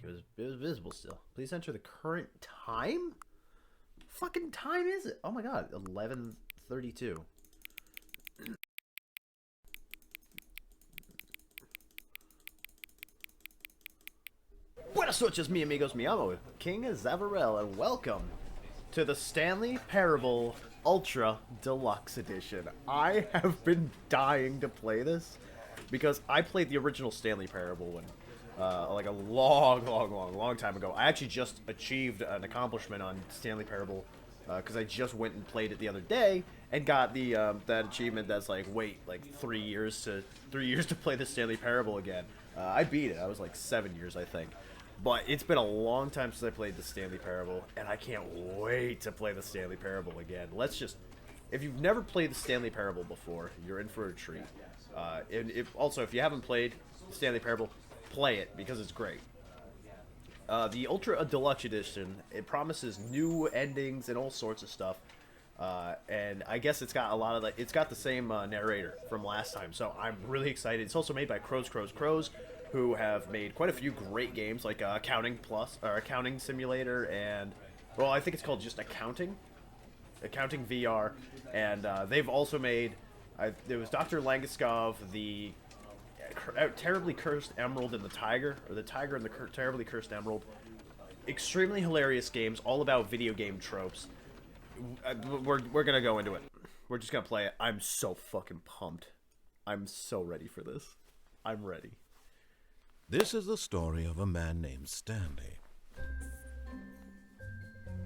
It was visible still. Please enter the current time? Fucking time is it? Oh my god, 11:32. Buenas noches, mi amigos, mi amo, King Zavarell, and welcome to the Stanley Parable Ultra Deluxe Edition. I have been dying to play this because I played the original Stanley Parable when, like a long time ago. I actually just achieved an accomplishment on Stanley Parable because I just went and played it the other day and got the that achievement that's like wait like 3 years to play the Stanley Parable again. I beat it. I was like 7 years, I think. But it's been a long time since I played the Stanley Parable, and I can't wait to play the Stanley Parable again. Let's just... If you've never played the Stanley Parable before, you're in for a treat. And if you haven't played the Stanley Parable, play it, because it's great. The Ultra Deluxe Edition, it promises new endings and all sorts of stuff. And I guess it's got a lot of... It's got the same narrator from last time, so I'm really excited. It's also made by Crows, who have made quite a few great games, like Accounting Plus, or Accounting Simulator, and, well, I think it's called just Accounting VR, and they've also made, there was Dr. Langeskov, the Terribly Cursed Emerald and the Tiger, or the Tiger and the Terribly Cursed Emerald. Extremely hilarious games, all about video game tropes. We're gonna go into it. We're just gonna play it. I'm so fucking pumped. I'm so ready for this. I'm ready. This is the story of a man named Stanley.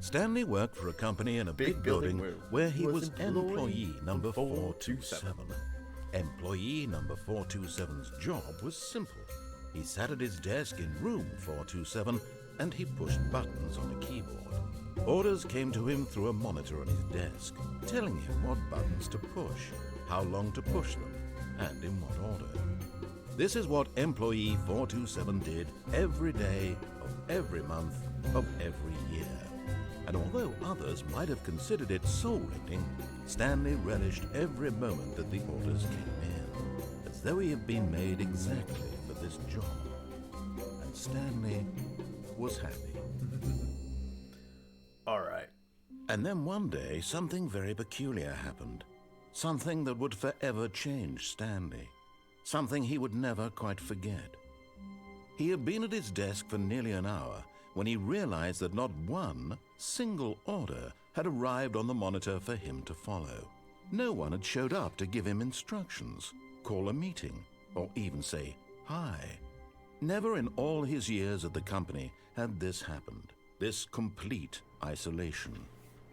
Stanley worked for a company in a big building where he was employee number 427. Employee number 427's job was simple. He sat at his desk in room 427 and he pushed buttons on a keyboard. Orders came to him through a monitor on his desk, telling him what buttons to push, how long to push them, and in what order. This is what employee 427 did every day of every month of every year. And although others might have considered it soul-rending, Stanley relished every moment that the orders came in, as though he had been made exactly for this job. And Stanley was happy. All right. And then one day, something very peculiar happened. Something that would forever change Stanley. Something he would never quite forget. He had been at his desk for nearly an hour when he realized that not one single order had arrived on the monitor for him to follow. No one had showed up to give him instructions, call a meeting, or even say hi. Never in all his years at the company had this happened, this complete isolation.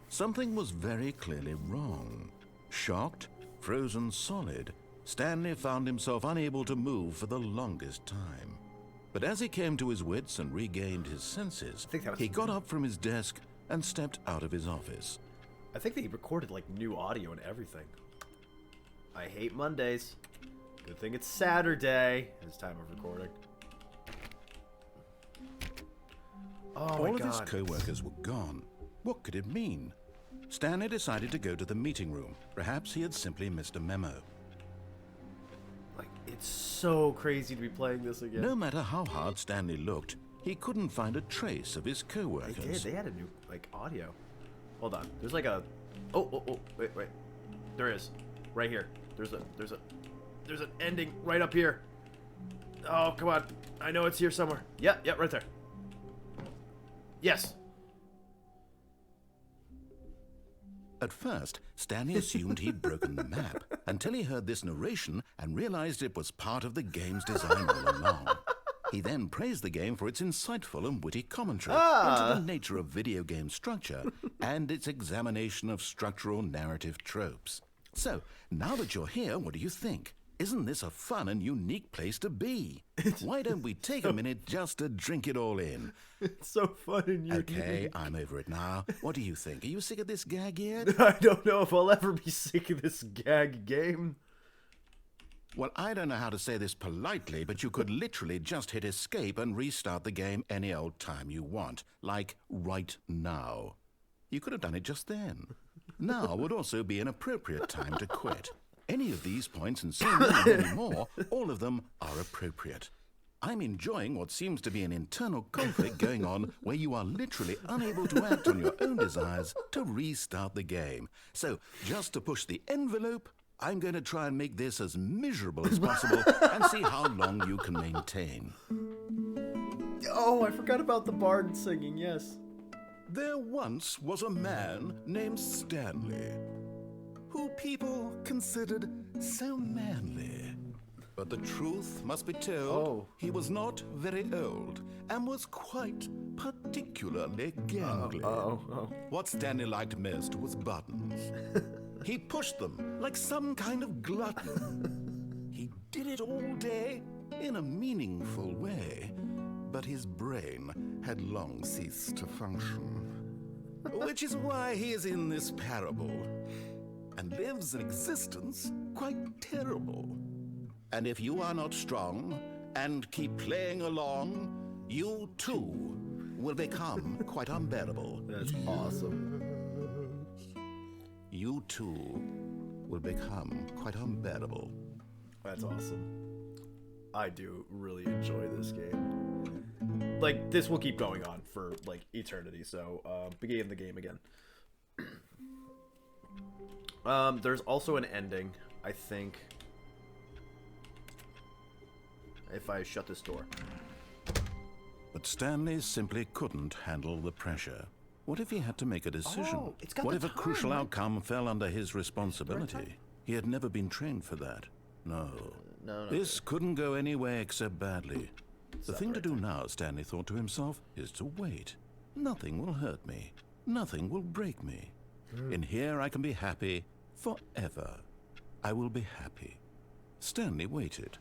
Something was very clearly wrong. Shocked, frozen solid, Stanley found himself unable to move for the longest time. But as he came to his wits and regained his senses, he got up from his desk and stepped out of his office. I think they recorded, like, new audio and everything. I hate Mondays. Good thing it's Saturday. It's time of recording. Oh my All of God. his co-workers were gone. What could it mean? Stanley decided to go to the meeting room. Perhaps he had simply missed a memo. It's so crazy to be playing this again. No matter how hard Stanley looked, he couldn't find a trace of his co-workers. They did. They had a new, like, audio. Hold on. There's like a... Oh, wait. There is. Right here. There's an ending right up here. Oh, come on. I know it's here somewhere. Yep, right there. Yes. At first, Stanley assumed he'd broken the map until he heard this narration and realized it was part of the game's design all along. He then praised the game for its insightful and witty commentary into the nature of video game structure and its examination of structural narrative tropes. So, now that you're here, what do you think? Isn't this a fun and unique place to be? Why don't we take a minute just to drink it all in? It's so fun and unique. Okay, I'm over it now. What do you think? Are you sick of this gag yet? I don't know if I'll ever be sick of this gag game. Well, I don't know how to say this politely, but you could literally just hit escape and restart the game any old time you want. Like right now. You could have done it just then. Now would also be an appropriate time to quit. Any of these points and so many more, all of them are appropriate. I'm enjoying what seems to be an internal conflict going on where you are literally unable to act on your own desires to restart the game. So, just to push the envelope, I'm going to try and make this as miserable as possible and see how long you can maintain. Oh, I forgot about the bard singing, yes. There once was a man named Stanley, who people considered so manly. But the truth must be told, He was not very old and was quite particularly gangly. What Stanley liked most was buttons. He pushed them like some kind of glutton. He did it all day in a meaningful way, but his brain had long ceased to function. Which is why he is in this parable, and lives an existence quite terrible. And if you are not strong and keep playing along, you too will become quite unbearable. That's awesome. You too will become quite unbearable. That's awesome. I do really enjoy this game. Like, this will keep going on for, like, eternity, so, begin the game again. There's also an ending, I think. If I shut this door. But Stanley simply couldn't handle the pressure. What if he had to make a decision? Oh, it's got what the if a time, crucial right? outcome fell under his responsibility? He had never been trained for that. No. No. This couldn't go any way except badly. The thing to right do now, Stanley thought to himself, is to wait. Nothing will hurt me. Nothing will break me. In here I can be happy forever. I will be happy. Stanley waited.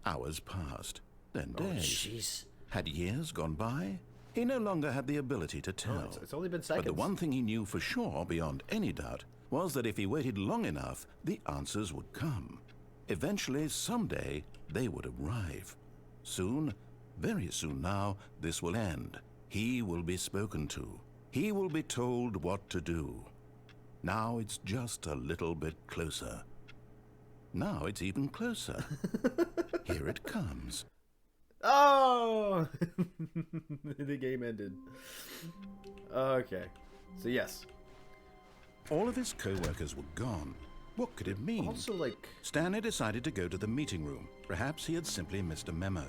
Hours passed, then days. Jeez. Had years gone by? He no longer had the ability to tell. It's only been seconds. But the one thing he knew for sure, beyond any doubt, was that if he waited long enough, the answers would come. Eventually, someday, they would arrive. Soon, very soon now, this will end. He will be spoken to. He will be told what to do. Now it's just a little bit closer. Now it's even closer. Here it comes. Oh! The game ended. Okay. So, yes. All of his co-workers were gone. What could it mean? Also, like... Stanley decided to go to the meeting room. Perhaps he had simply missed a memo.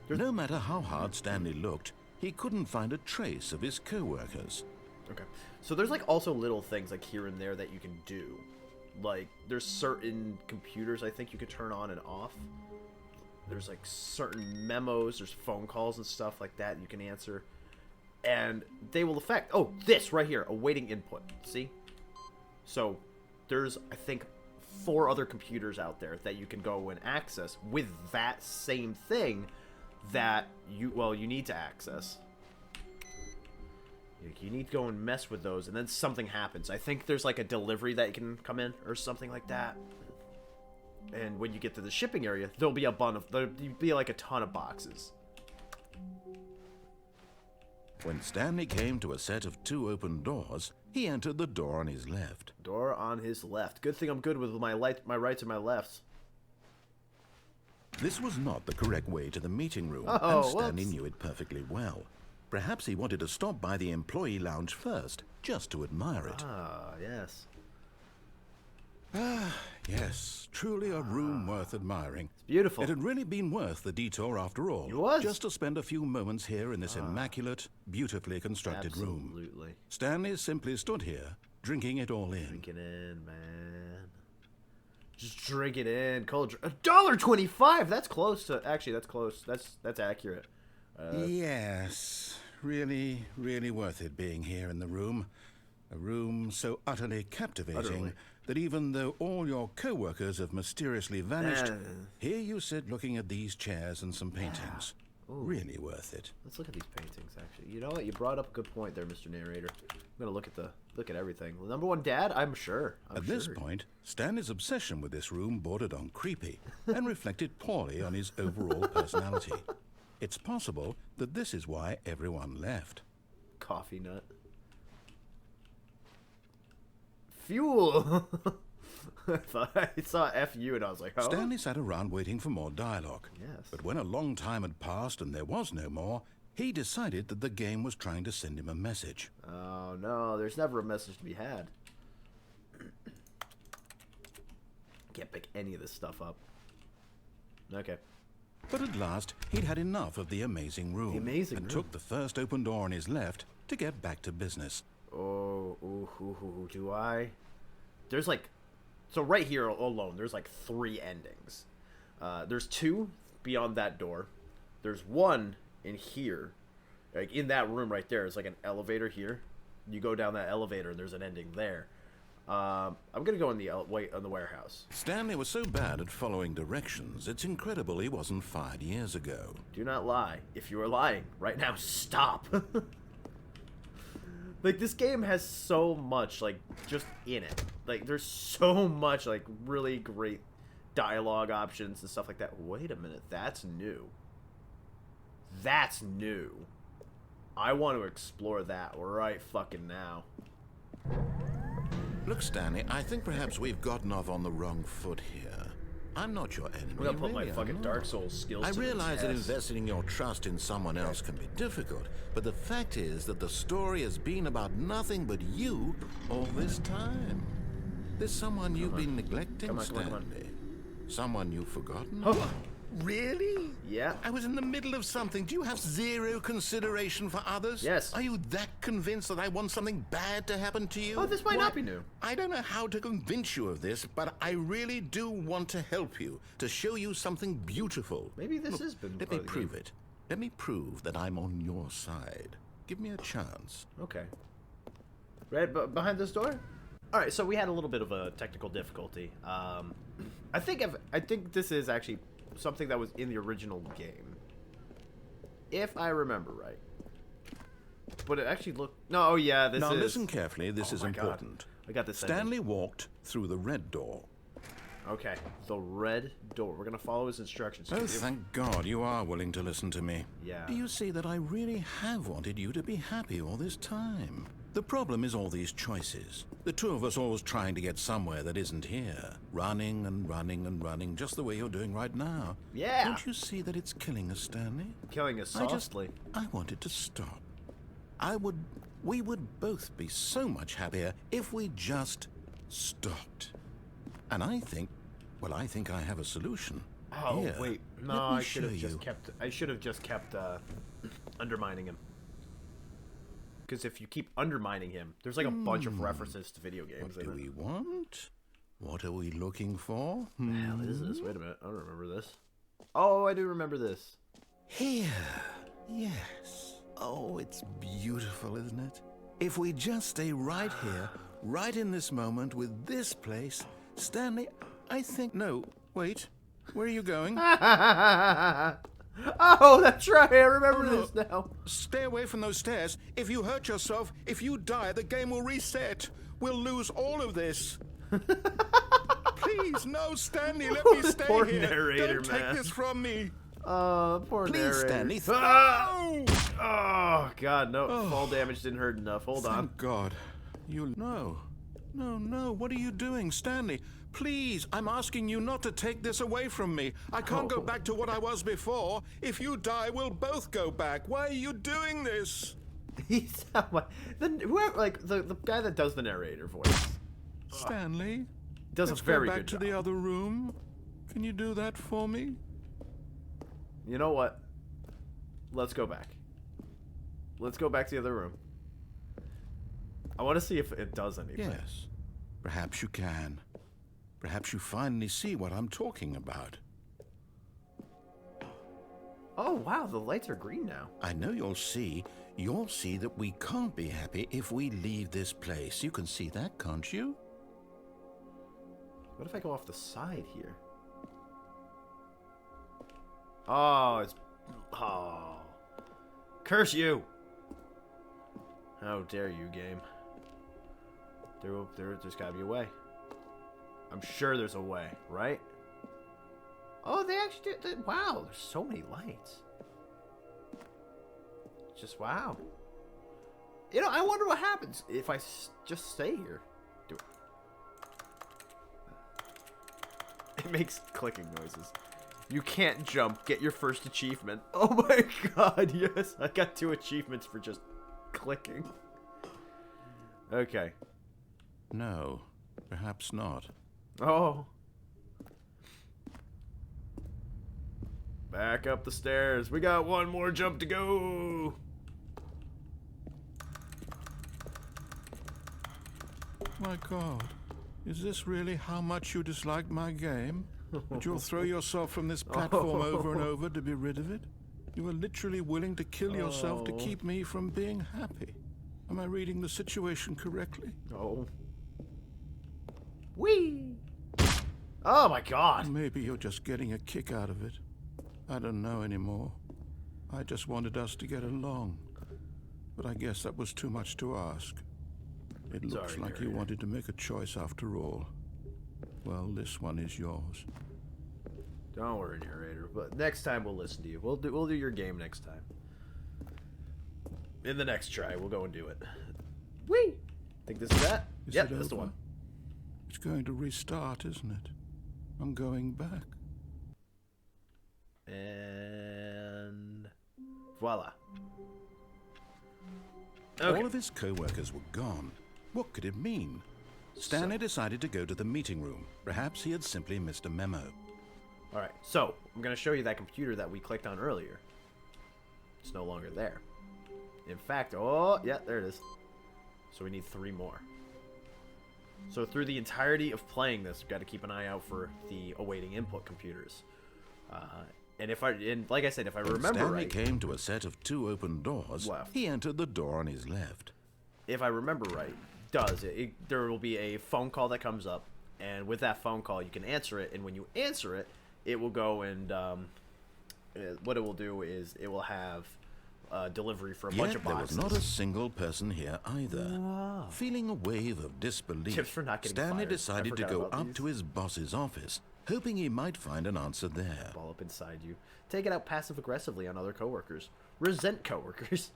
No matter how hard Stanley looked, he couldn't find a trace of his co-workers. Okay. So there's, like, also little things, like, here and there that you can do. Like, there's certain computers I think you could turn on and off. There's, like, certain memos, there's phone calls and stuff like that you can answer. And they will affect... Oh, this right here, awaiting input. See? So, there's, I think, 4 other computers out there that you can go and access with that same thing that you need to access. You need to go and mess with those, and then something happens. I think there's, like, a delivery that can come in or something like that. And when you get to the shipping area, there'll be like a ton of boxes. When Stanley came to a set of 2 open doors, he entered the door on his left. Door on his left. Good thing I'm good with my rights and my lefts. This was not the correct way to the meeting room, Oh, and Stanley whoops. knew it perfectly well. Perhaps he wanted to stop by the employee lounge first, just to admire it. Ah, yes. Yes, truly a room worth admiring. It's beautiful. It had really been worth the detour after all. It was. Just to spend a few moments here in this immaculate, beautifully constructed room. Absolutely. Stanley simply stood here, drinking it all in. Drink it in, man. Just drink it in. Cold $1.25. That's close to. Actually, that's close. That's accurate. Yes, really, really worth it being here in the room. A room so utterly captivating that even though all your co-workers have mysteriously vanished, here you sit looking at these chairs and some paintings. Really worth it. Let's look at these paintings. Actually, you know what? You brought up a good point there, Mr. Narrator. I'm gonna look at everything. Well, number one, Dad. I'm sure. At this point, Stanley's obsession with this room bordered on creepy and reflected poorly on his overall personality. It's possible that this is why everyone left. Coffee nut. Fuel. I thought I saw F-U and I was like, oh? Stanley sat around waiting for more dialogue. Yes. But when a long time had passed and there was no more, he decided that the game was trying to send him a message. Oh, no. There's never a message to be had. Can't pick any of this stuff up. Okay. But at last, he'd had enough of the amazing room. The amazing and room. took the first open door on his left to get back to business. Oh, do I? There's like... So right here alone, there's like 3 endings. There's 2 beyond that door. There's 1 in here. Like in that room right there. It's like an elevator here. You go down that elevator and there's an ending there. I'm gonna go in the warehouse. Stanley was so bad at following directions, it's incredible he wasn't fired years ago. Do not lie. If you are lying, right now, stop. Like, this game has so much, like, just in it. Like, there's so much, like, really great dialogue options and stuff like that. Wait a minute, that's new. That's new. I want to explore that right fucking now. Look, Stanley, I think perhaps we've gotten off on the wrong foot here. I'm not your enemy. I'm gonna put really, my fucking I'm Dark not. Souls skills I to the realize that test. investing your trust in someone else can be difficult, but the fact is that the story has been about nothing but you all this time. There's someone you've been neglecting, Come on. Stanley. Someone you've forgotten. Oh. Really? Yeah. I was in the middle of something. Do you have zero consideration for others? Yes. Are you that convinced that I want something bad to happen to you? Oh, this might Why, not be new. I don't know how to convince you of this, but I really do want to help you, to show you something beautiful. Maybe this Look, has been let part me of the prove game. it. Let me prove that I'm on your side. Give me a chance. Okay. Right behind this door? All right, so we had a little bit of a technical difficulty. I think this is actually something that was in the original game, if I remember right. But it actually looked... No, oh yeah, this now is... listen carefully, this Oh is my God. important. I got this. Stanley walked through the red door. Okay, the red door. We're gonna follow his instructions. Oh, thank God you are willing to listen to me. Yeah. Do you see that I really have wanted you to be happy all this time? The problem is all these choices. The two of us always trying to get somewhere that isn't here. Running and running and running, just the way you're doing right now. Yeah. Don't you see that it's killing us, Stanley? Killing us softly. I wanted to stop. We would both be so much happier if we just stopped. And I think I have a solution. Oh Here, wait, no, let me I should have show just you. kept. I should have just kept undermining him. Because if you keep undermining him, there's like a bunch of references to video games. What do in it. we want? What are we looking for? The hell is this? Wait a minute, I don't remember this. Oh, I do remember this. Here. Yes. Oh, it's beautiful, isn't it? If we just stay right here, right in this moment with this place, Stanley, I think... No, wait. Where are you going? Oh, that's right. I remember this now. Stay away from those stairs. If you hurt yourself, if you die, the game will reset. We'll lose all of this. Please, no, Stanley, let me stay Poor here. narrator, Don't man. take this from me. Poor Please, narrator. Stanley. Ah! Oh, God, no. Fall damage didn't hurt enough. Hold on. Thank God. No. No. What are you doing, Stanley? Please, I'm asking you not to take this away from me. I can't go back to what I was before. If you die, we'll both go back. Why are you doing this? He's whoever, like the guy that does the narrator voice Stanley, does let's a very go back good to job. the other room. Can you do that for me? You know what? Let's go back. Let's go back to the other room. I want to see if it does anything. Yes. Perhaps you can. Perhaps you finally see what I'm talking about. Oh, wow, the lights are green now. I know you'll see that we can't be happy if we leave this place. You can see that, can't you? What if I go off the side here? Oh, it's... Oh. Curse you! How dare you, game. There's gotta be a way. I'm sure there's a way, right? Oh, they actually did. Wow, there's so many lights. Just wow. You know, I wonder what happens if I just stay here. Do it. It makes clicking noises. You can't jump. Get your first achievement. Oh my god, yes. I got 2 achievements for just clicking. Okay. No, perhaps not. Oh. Back up the stairs. We got 1 more jump to go. My God, is this really how much you dislike my game? That you'll throw yourself from this platform over and over to be rid of it? You are literally willing to kill yourself to keep me from being happy. Am I reading the situation correctly? Oh. Whee! Oh my god. Maybe you're just getting a kick out of it. I don't know anymore. I just wanted us to get along. But I guess that was too much to ask. It looks like you wanted to make a choice after all. Well, this one is yours. Don't worry, narrator. But next time we'll listen to you. We'll do your game next time. In the next try, we'll go and do it. Whee! Think this is that? Yep, that's the one. It's going to restart, isn't it? I'm going back. And voila. Okay. All of his co-workers were gone. What could it mean? Stanley decided to go to the meeting room. Perhaps he had simply missed a memo. Alright, so I'm going to show you that computer that we clicked on earlier. It's no longer there. In fact, oh, yeah, there it is. So we need 3 more. So through the entirety of playing this, we've got to keep an eye out for the awaiting input computers. And like I said, if I remember Stanley right, came to a set of 2 open doors. Left. He entered the door on his left. if I remember right, there will be a phone call that comes up, and with that phone call, you can answer it, and when you answer it, it will go and what it will do is it will have delivery for a bunch of boxes. There was not a single person here either. Wow. Feeling a wave of disbelief, Tips for not getting Stanley fired. decided to go up to his boss's office, hoping he might find an answer there. Ball up inside you. Take it out passive-aggressively on other coworkers. Resent coworkers.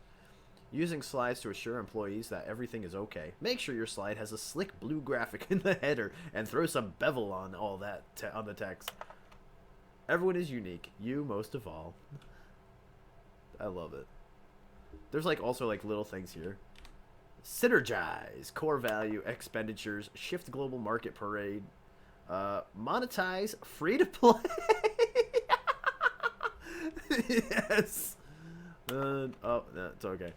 Using slides to assure employees that everything is okay. Make sure your slide has a slick blue graphic in the header and throw some bevel on all that on the text. Everyone is unique. You most of all. I love it. There's also little things here. Synergize. Core value. Expenditures. Shift global market parade. Monetize. Free to play. Yes. Oh, that's okay.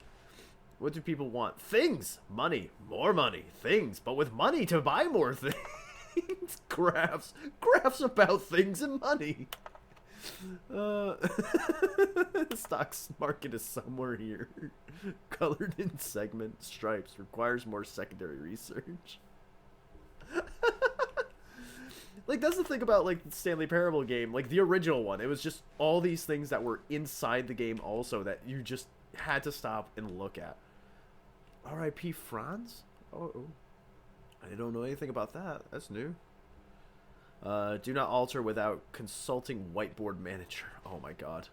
What do people want? Things. Money. More money. Things. But with money to buy more things. Graphs. Graphs about things and money. Stock market is somewhere here. Colored in segment stripes. Requires more secondary research. That's the thing about the Stanley Parable game, the original one. It was just all these things that were inside the game also that you just had to stop and look at. R.I.P. Franz? Oh, I don't know anything about that. That's new. Do not alter without consulting whiteboard manager. Oh my god.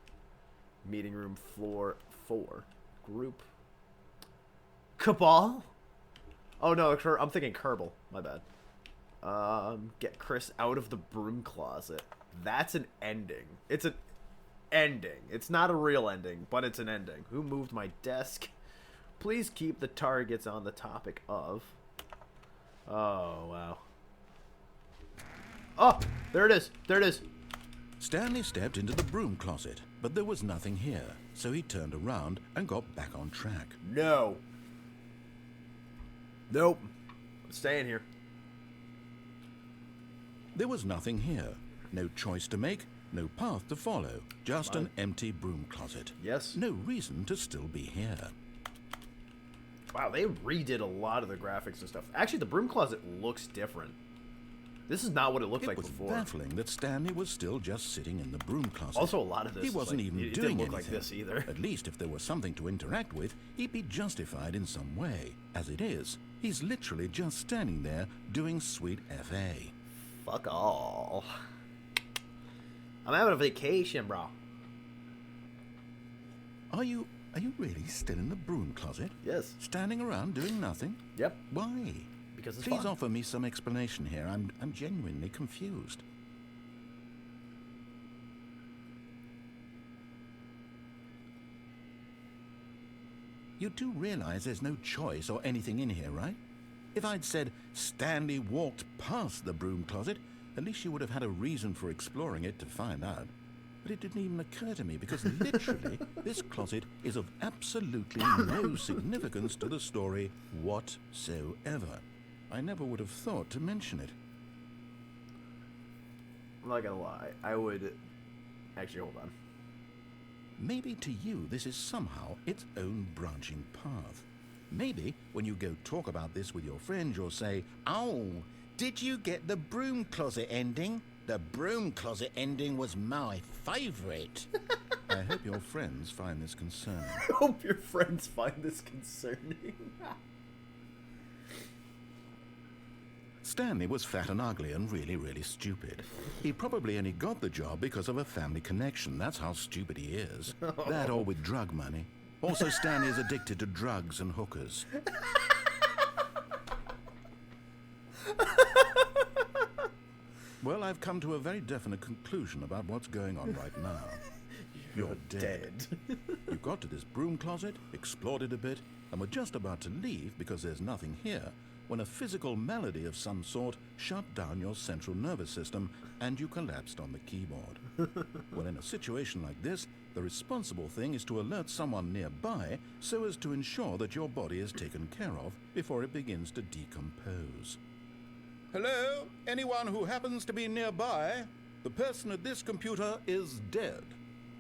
Meeting room floor 4. Group. Cabal? Oh no, I'm thinking Kerbal. My bad. Get Chris out of the broom closet. That's an ending. It's an ending. It's not a real ending, but it's an ending. Who moved my desk? Please keep the targets on the topic of... Oh, wow. Oh, there it is. There it is. Stanley stepped into the broom closet, but there was nothing here, so he turned around and got back on track. No. Nope. I'm staying here. There was nothing here. No choice to make, no path to follow. Just an empty broom closet. Yes. No reason to still be here. Wow, they redid a lot of the graphics and stuff. Actually, the broom closet looks different. This is not what it looked like before. It was baffling that Stanley was still just sitting in the broom closet. Also, a lot of this he wasn't even it doing didn't look anything. like this either. At least if there was something to interact with, he'd be justified in some way. As it is, he's literally just standing there doing sweet FA. Fuck all. I'm having a vacation, bro. Are you really still in the broom closet? Yes. Standing around doing nothing? Yep. Why? Because it's Please fun. offer me some explanation here. I'm genuinely confused. You do realize there's no choice or anything in here, right? If I'd said Stanley walked past the broom closet, at least you would have had a reason for exploring it to find out. But it didn't even occur to me because literally this closet is of absolutely no significance to the story whatsoever. I never would have thought to mention it. I'm not gonna lie, I would... Actually, hold on. Maybe to you this is somehow its own branching path. Maybe when you go talk about this with your friends, you'll say, "Oh, did you get the broom closet ending? The broom closet ending was my favorite." I hope your friends find this concerning. I hope your friends find this concerning. Stanley was fat and ugly and really, really stupid. He probably only got the job because of a family connection. That's how stupid he is. That or with drug money. Also, Stanley is addicted to drugs and hookers. Well, I've come to a very definite conclusion about what's going on right now. You're dead. You got to this broom closet, explored it a bit, and were just about to leave because there's nothing here, when a physical malady of some sort shut down your central nervous system and you collapsed on the keyboard. Well, in a situation like this, the responsible thing is to alert someone nearby so as to ensure that your body is taken care of before it begins to decompose. Hello? Anyone who happens to be nearby? The person at this computer is dead.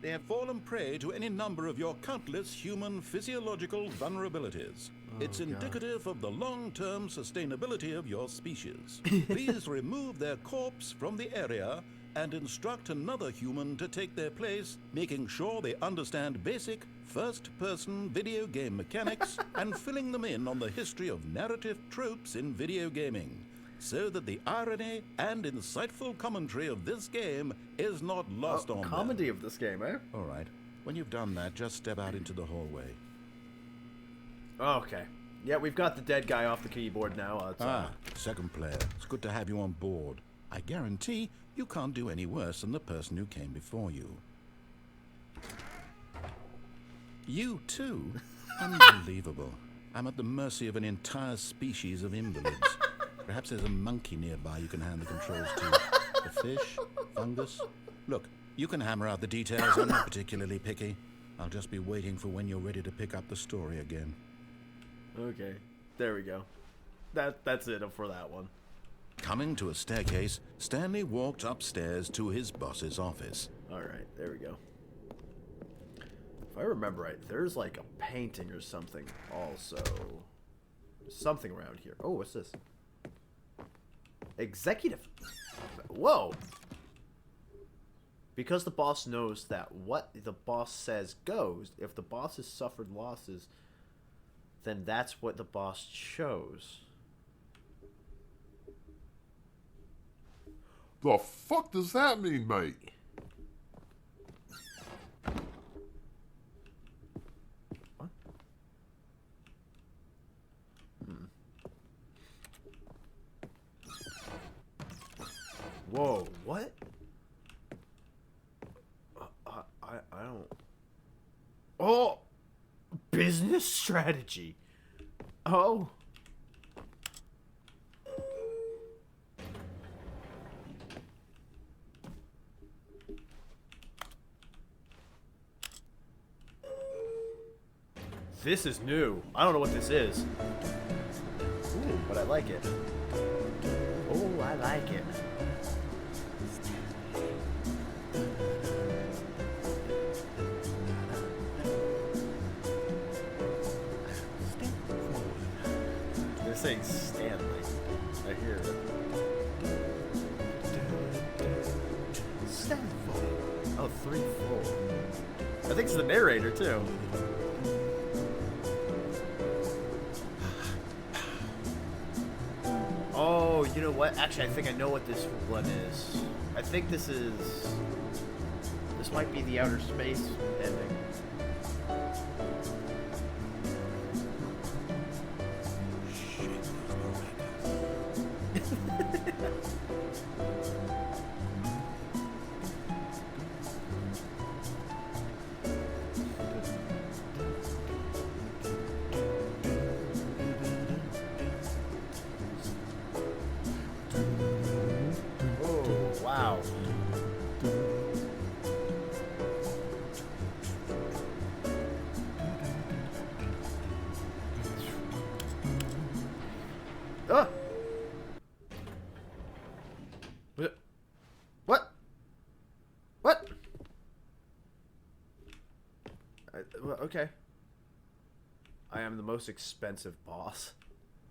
They have fallen prey to any number of your countless human physiological vulnerabilities. It's indicative of the long-term sustainability of your species. Please remove their corpse from the area and instruct another human to take their place, making sure they understand basic first-person video game mechanics and filling them in on the history of narrative tropes in video gaming, so that the irony and insightful commentary of this game is not lost on them. Comedy of this game, eh? All right. When you've done that, just step out into the hallway. Okay. Yeah, we've got the dead guy off the keyboard now. Second player. It's good to have you on board. I guarantee you can't do any worse than the person who came before you. You too? Unbelievable. I'm at the mercy of an entire species of invalids. Perhaps there's a monkey nearby you can hand the controls to. A fish? Fungus? Look, you can hammer out the details. I'm not particularly picky. I'll just be waiting for when you're ready to pick up the story again. Okay. There we go. That's it for that one. Coming to a staircase, Stanley walked upstairs to his boss's office. Alright, there we go. If I remember right, there's like a painting or something also. Something around here. Oh, what's this? Executive. Whoa. Because the boss knows that what the boss says goes, if the boss has suffered losses, then that's what the boss chose. The fuck does that mean, mate? What? Whoa, what? I don't... Oh! Business strategy. Oh. This is new. I don't know what this is. Ooh, but I like it. Oh, I like it. They're saying Stanley. I hear it. Stanley. Oh, 3-4. I think it's the narrator, too. Oh, you know what? Actually, I think I know what this one is. I think this is... This might be the outer space ending. What? What? What? Well, okay. I am the most expensive boss.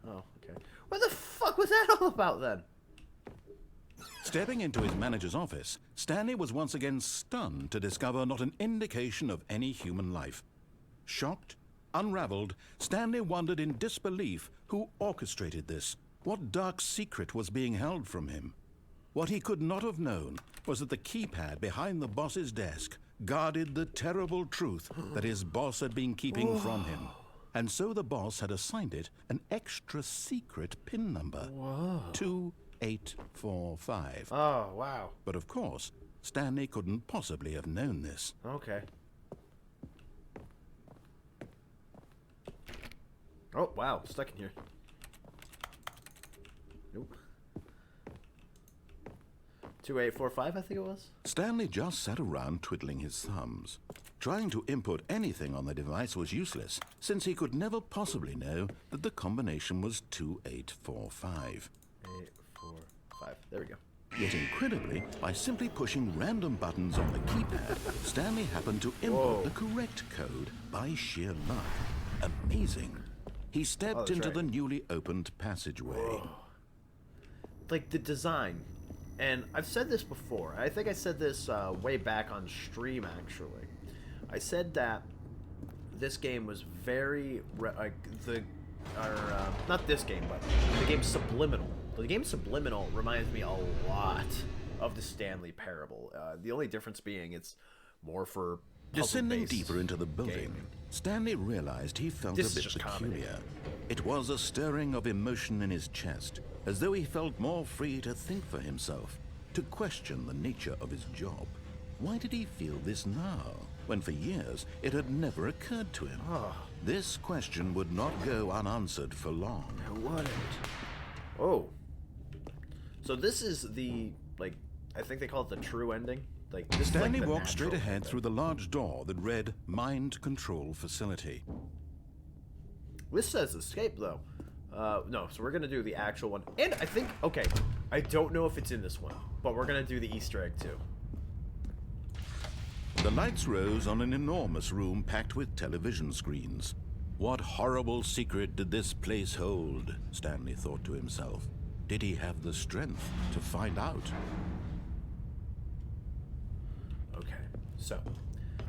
Oh, okay. What the fuck was that all about then? Stepping into his manager's office, Stanley was once again stunned to discover not an indication of any human life. Shocked, unraveled, Stanley wondered in disbelief who orchestrated this. What dark secret was being held from him? What he could not have known was that the keypad behind the boss's desk guarded the terrible truth that his boss had been keeping from him. And so the boss had assigned it an extra secret PIN number. 2845. Oh, wow. But of course, Stanley couldn't possibly have known this. Okay. Oh, wow. Stuck in here. Nope. 2845, I think it was. Stanley just sat around twiddling his thumbs. Trying to input anything on the device was useless, since he could never possibly know that the combination was 2845. 845. There we go. Yet incredibly, by simply pushing random buttons on the keypad, Stanley happened to input the correct code by sheer luck. Amazing. He stepped into the newly opened passageway. Whoa. Like the design, and I've said this before. I think I said this way back on stream, actually. I said that this game was very not this game, but the game Subliminal. The game Subliminal reminds me a lot of the Stanley Parable. The only difference being it's more for descending deeper into the building, gaming. Stanley realized he felt a bit peculiar. It was a stirring of emotion in his chest, as though he felt more free to think for himself, to question the nature of his job. Why did he feel this now, when for years it had never occurred to him? This question would not go unanswered for long. It wouldn't. Oh. So this is the, like, I think they call it the true ending. Like, this Stanley is like walked straight ahead through the large door that read Mind Control Facility. This says escape, though. No, so we're going to do the actual one. And I think, okay, I don't know if it's in this one, but we're going to do the Easter egg, too. The lights rose on an enormous room packed with television screens. What horrible secret did this place hold? Stanley thought to himself. Did he have the strength to find out? Okay, so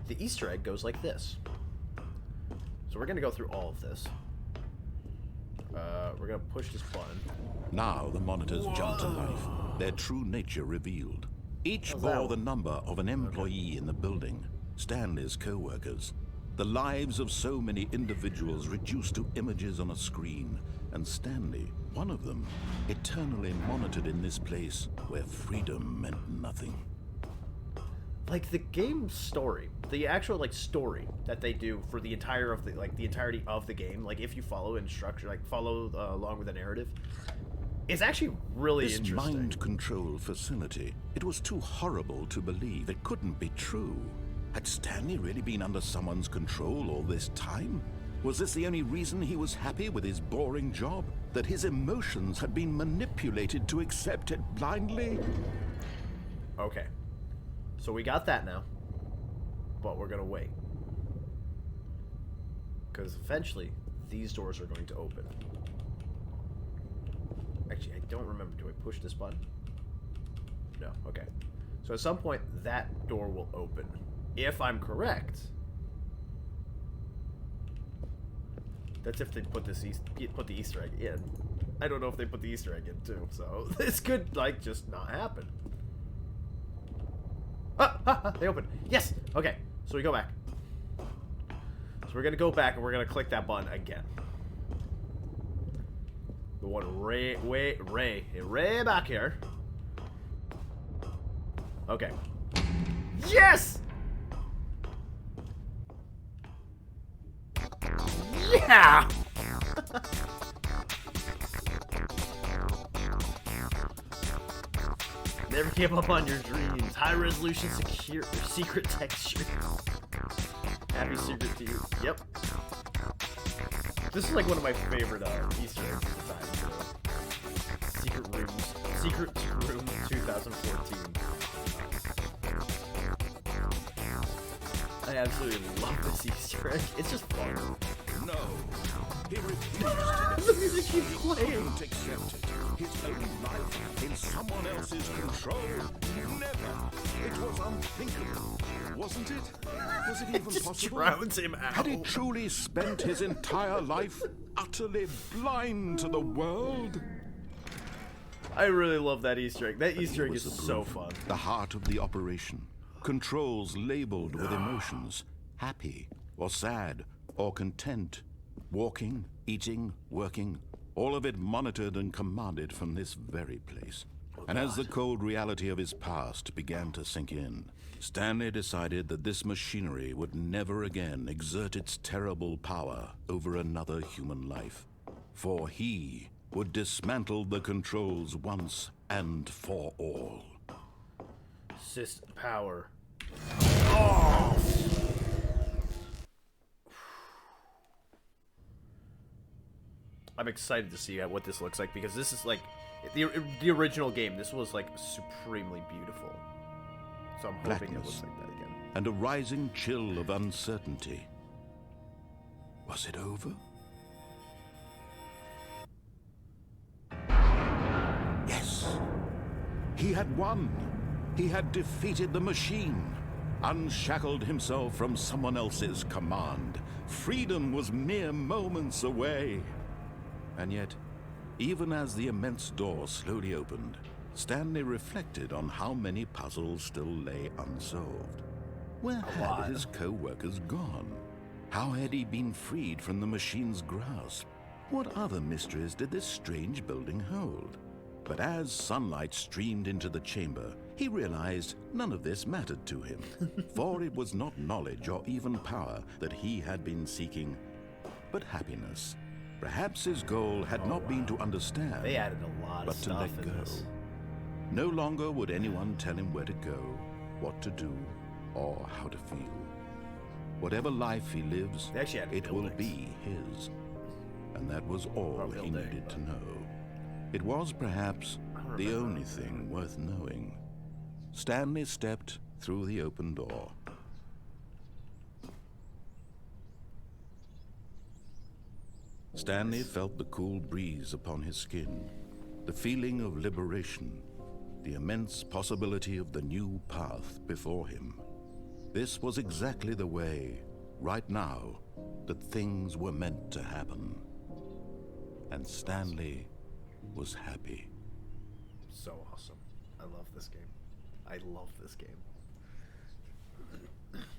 the Easter egg goes like this. So we're going to go through all of this. We're going to push this button. Now the monitors jumped to life, their true nature revealed. Each bore the number of an employee in the building, Stanley's co-workers. The lives of so many individuals reduced to images on a screen, and Stanley, one of them, eternally monitored in this place where freedom meant nothing. Like the game story, the actual like story that they do for the entire of the the entirety of the game, like if you follow instruction, like follow along with the narrative, is actually really interesting. This mind control facility, it was too horrible to believe. It couldn't be true. Had Stanley really been under someone's control all this time? Was this the only reason he was happy with his boring job? That his emotions had been manipulated to accept it blindly? Okay. So we got that now. But we're gonna wait. Because eventually, these doors are going to open. Actually, I don't remember. Do I push this button? No. Okay. So at some point, that door will open. If I'm correct. That's if they put the Easter egg in. I don't know if they put the Easter egg in too. So this could like just not happen. They open. Yes. Okay. So we go back. So we're gonna go back and we're gonna click that button again. The one way back here. Okay. Yes. Yeah. Never give up on your dreams. High resolution, secure, secret texture. Happy secret to you. Yep. This is like one of my favorite Easter eggs of the time. Secret Room 2014. I absolutely love this Easter egg. It's just fun. No, he refused. The music keeps playing. Couldn't accept it. His own life in someone else's control. Never. It was unthinkable, wasn't it? Was it even Just possible? drowns him out. Had he truly spent his entire life utterly blind to the world? I really love that Easter egg. That Easter egg Was is the so proof, fun. The heart of the operation. Controls labeled with emotions. Happy, or sad, or content. Walking, eating, working. All of it monitored and commanded from this very place. And as the cold reality of his past began to sink in, Stanley decided that this machinery would never again exert its terrible power over another human life. For he would dismantle the controls once and for all. System power. Oh! I'm excited to see what this looks like because this is like the original game. This was like supremely beautiful. So I'm hoping it looks like that again. And a rising chill of uncertainty. Was it over? Yes. He had won. He had defeated the machine, unshackled himself from someone else's command. Freedom was mere moments away. And yet, even as the immense door slowly opened, Stanley reflected on how many puzzles still lay unsolved. Where had his co-workers gone? How had he been freed from the machine's grasp? What other mysteries did this strange building hold? But as sunlight streamed into the chamber, he realized none of this mattered to him, for it was not knowledge or even power that he had been seeking, but happiness. Perhaps his goal had not been to understand, They added a lot but of to stuff let in go. this. No longer would anyone tell him where to go, what to do, or how to feel. Whatever life he lives, They actually added it will buildings. be his. And that was all Or he building, needed but- to know. It was perhaps the remember. only thing worth knowing. Stanley stepped through the open door. Stanley felt the cool breeze upon his skin, the feeling of liberation, the immense possibility of the new path before him. This was exactly the way, right now, that things were meant to happen. And Stanley was happy. So awesome. I love this game. I love this game.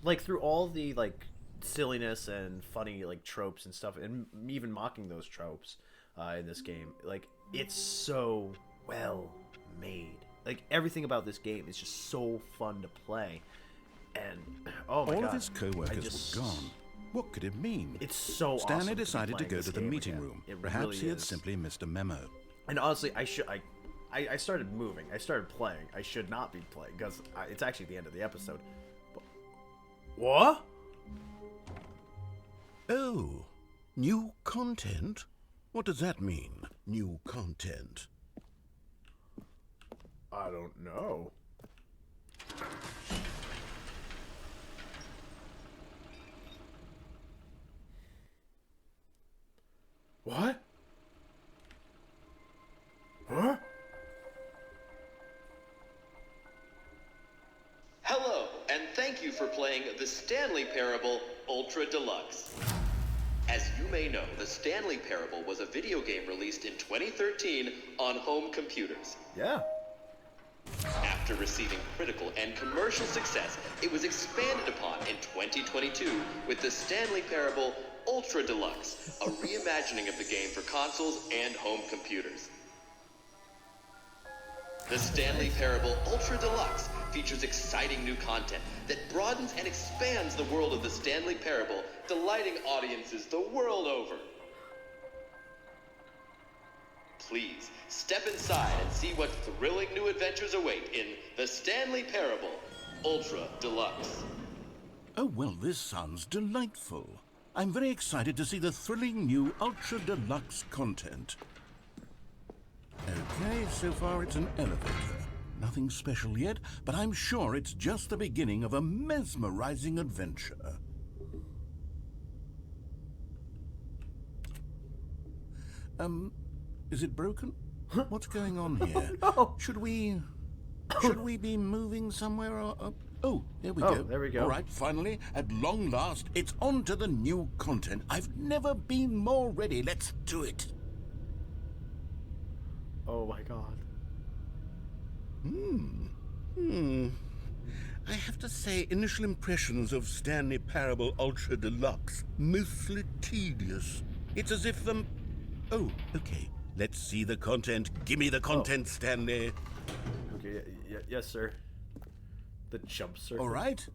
Like through all the like silliness and funny like tropes and stuff, and even mocking those tropes in this game, like it's so well made. Like everything about this game is just so fun to play. And oh my god, All of his co-workers were gone. What could it mean? It's so Stanley awesome decided to be playing go this to the game meeting again. room. It Perhaps really he had is. simply missed a memo. And honestly, I started moving. I started playing. I should not be playing because it's actually the end of the episode. But, what? Oh, new content? What does that mean, new content? I don't know. What? Huh? Hello, and thank you for playing the Stanley Parable Ultra Deluxe. As you may know, the Stanley Parable was a video game released in 2013 on home computers. Yeah. After receiving critical and commercial success, it was expanded upon in 2022 with the Stanley Parable Ultra Deluxe, a reimagining of the game for consoles and home computers. The Stanley Parable Ultra Deluxe features exciting new content that broadens and expands the world of the Stanley Parable, delighting audiences the world over. Please, step inside and see what thrilling new adventures await in the Stanley Parable Ultra Deluxe. Oh, well, this sounds delightful. I'm very excited to see the thrilling new Ultra Deluxe content. Okay, so far it's an elevator. Nothing special yet, but I'm sure it's just the beginning of a mesmerizing adventure. Is it broken? What's going on here? No. Should we be moving somewhere or... Oh, there we Oh, go. there we go. All right, finally, at long last, it's on to the new content. I've never been more ready. Let's do it. Oh my god. I have to say, initial impressions of Stanley Parable Ultra Deluxe, mostly tedious. It's as if Oh, okay. Let's see the content. Give me the content, Stanley. Okay, yes, sir. The jump circle. All right.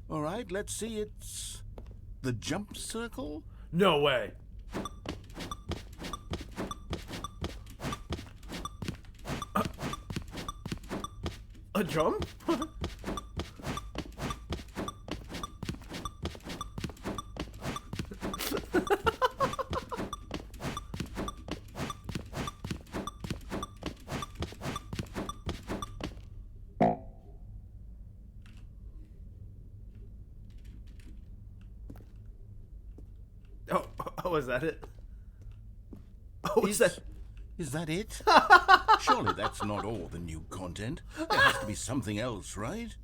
All right, let's see. It's the jump circle? No way. A jump? Oh, is that it? Oh, is that... Is that it? Surely that's not all the new content. There has to be something else, right?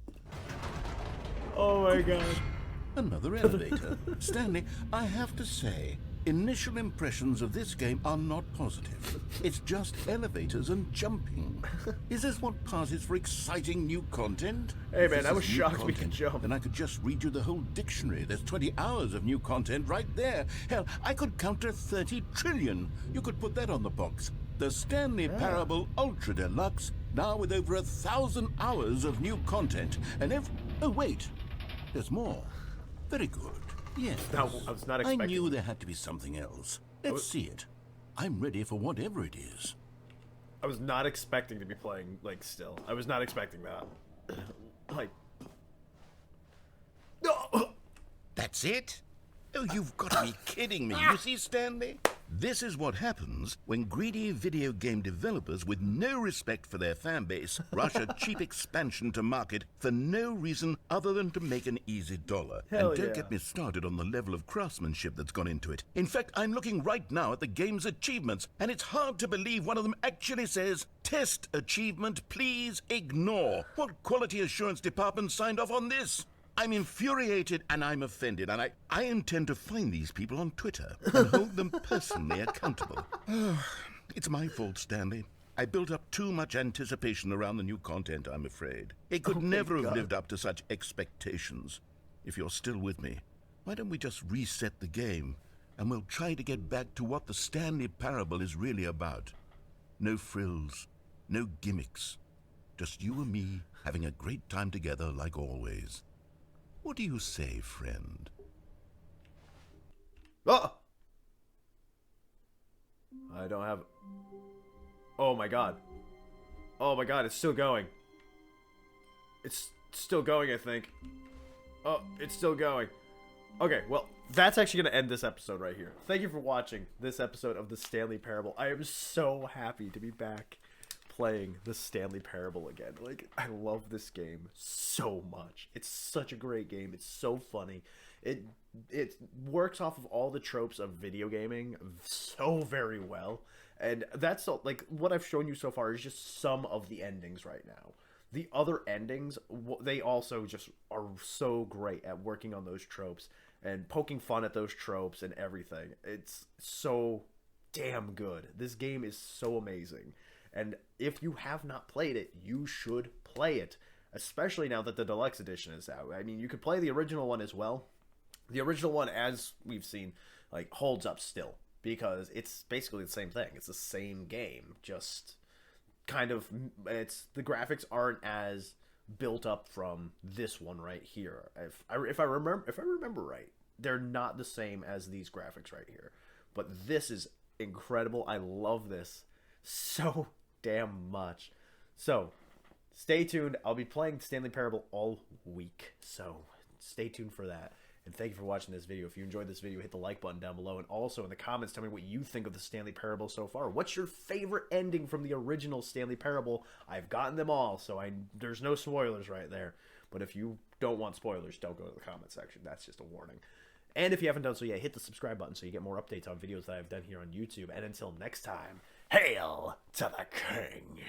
Oh my god. Another elevator. Stanley, I have to say, initial impressions of this game are not positive. It's just elevators and jumping. Is this what passes for exciting new content? Hey If man, this I was is new shocked we could content, jump. Then I could just read you the whole dictionary. There's 20 hours of new content right there. Hell, I could counter 30 trillion. You could put that on the box. The Stanley Parable Ultra Deluxe, now with over 1,000 hours of new content. And oh wait, there's more. Very good. Yes. No, I was not I expecting... knew there had to be something else. Let's see it. I'm ready for whatever it is. I was not expecting to be playing, like, still. I was not expecting that. Like... No! That's it? Oh, you've got to be kidding me. You see, Stanley? This is what happens when greedy video game developers with no respect for their fan base rush a cheap expansion to market for no reason other than to make an easy dollar. Hell and don't yeah. get me started on the level of craftsmanship that's gone into it. In fact, I'm looking right now at the game's achievements, and it's hard to believe one of them actually says, "Test achievement, please ignore." What quality assurance department signed off on this? I'm infuriated and I'm offended, and I intend to find these people on Twitter and hold them personally accountable. It's my fault, Stanley. I built up too much anticipation around the new content, I'm afraid. It could never have lived up to such expectations. If you're still with me, why don't we just reset the game, and we'll try to get back to what the Stanley Parable is really about. No frills, no gimmicks. Just you and me having a great time together like always. What do you say, friend? Oh! I don't have... Oh my god. Oh my god, it's still going. It's still going, I think. Oh, it's still going. Okay, well, that's actually going to end this episode right here. Thank you for watching this episode of the Stanley Parable. I am so happy to be back playing the Stanley Parable again. Like, I love this game so much. It's such a great game. It's so funny. It works off of all the tropes of video gaming so very well. And that's like what I've shown you so far is just some of the endings right now. The other endings, they also just are so great at working on those tropes and poking fun at those tropes and everything. It's so damn good. This game is so amazing. And if you have not played it, you should play it, especially now that the Deluxe Edition is out. I mean, you could play the original one as well. The original one, as we've seen, like, holds up still, because it's basically the same thing. It's the same game, just kind of, the graphics aren't as built up from this one right here. If I remember right, they're not the same as these graphics right here. But this is incredible. I love this so damn much. So stay tuned. I'll be playing Stanley Parable all week, so stay tuned for that. And thank you for watching this video. If you enjoyed this video, hit the like button down below. And also in the comments, tell me what you think of the Stanley Parable so far. What's your favorite ending from the original Stanley Parable? I've gotten them all, so there's no spoilers right there. But if you don't want spoilers, don't go to the comment section. That's just a warning. And if you haven't done so yet, hit the subscribe button so you get more updates on videos that I've done here on YouTube. And until next time, hail to the king!